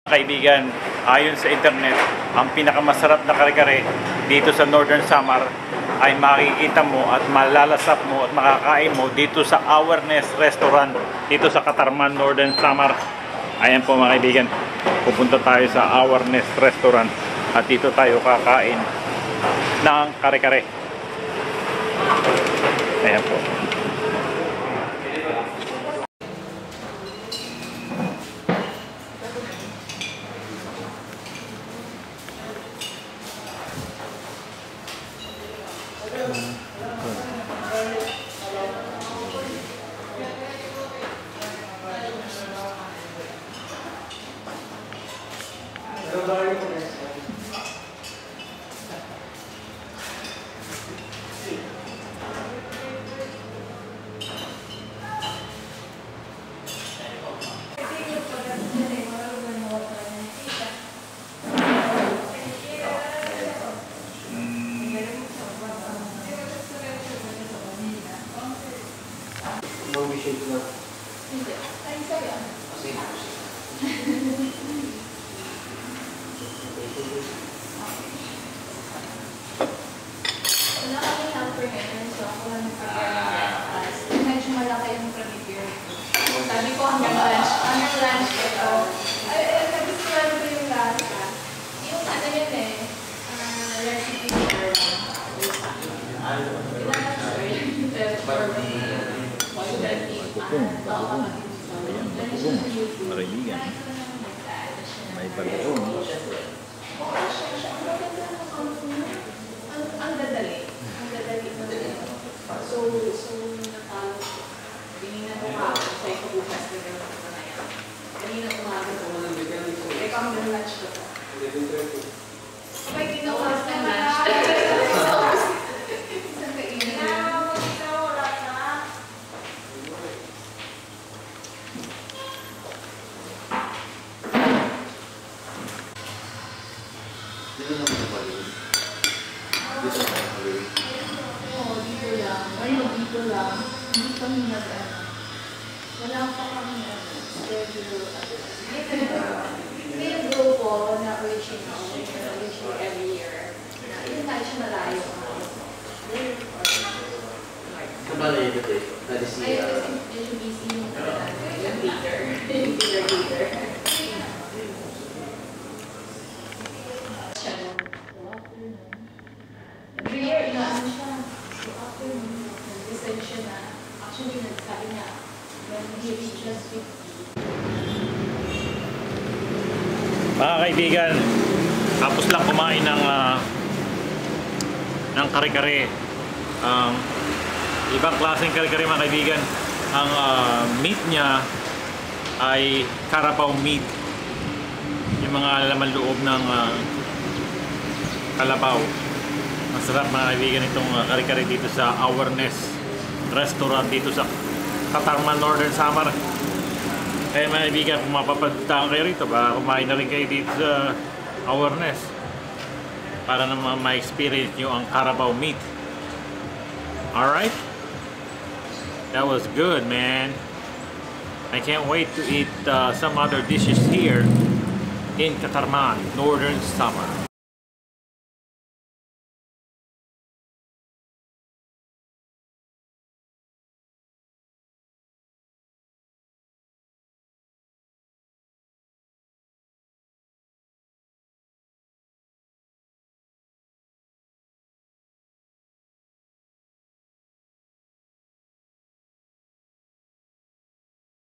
Kaibigan, ayon sa internet, ang pinakamasarap na kare-kare dito sa Northern Samar ay makikita mo at malalasap mo at makakain mo dito sa Awareness Restaurant dito sa Katarman, Northern Samar. Ayan po mga kaibigan, pupunta tayo sa Awareness Restaurant at dito tayo kakain ng kare-kare. Ayan po. Hindi. Ay, sa'yo. Wala kami helper ngayon, so ako lang nag-prepare ng breakfast. Medyo malaki yung prepare. Sabi ko hanggang lunch ito. Ay, gusto ko lang yung lasa. Yung ano yun recipe for Ayan, pagkubong. Mariligan. May pagkubong. Ang dadali. So, nakalo. Binina ko ako. Sa'yo ko bukas na gano'n ko na yan. Kanina umaga ko. Ikaw ang lunch ko. Okay, tinawas ng lunch. Isang kainin. Dito naman ang Halloween. Dito naman ang Halloween. Oo, dito lang. Ayun, dito lang. Hindi kami wala pa kami schedule. May grupo na original every year. Yun tayo siya malayo. Kabala yung dito. That is Ayun kasi medyo busy yung leader. Yung leader. Every year, inaano siya. So after nag-decide siya na, actually, nagsabi niya, when he reaches 50. Mga kaibigan, tapos lang kumain ng kare-kare. Ibang klaseng kare-kare mga kaibigan. Ang meat niya ay Carabao meat. Yung mga laman loob ng kalabaw. Masarap mga kaibigan itong kare-kare dito sa Awareness Restaurant dito sa Katarman, Northern Samar. Kaya mga kaibigan, kung mapapadtaan kayo rito, baka kumain na rin kayo dito sa Awareness para naman ma-experience nyo ang Carabao meat. Alright? That was good, man. I can't wait to eat some other dishes here in Katarman, Northern Samar.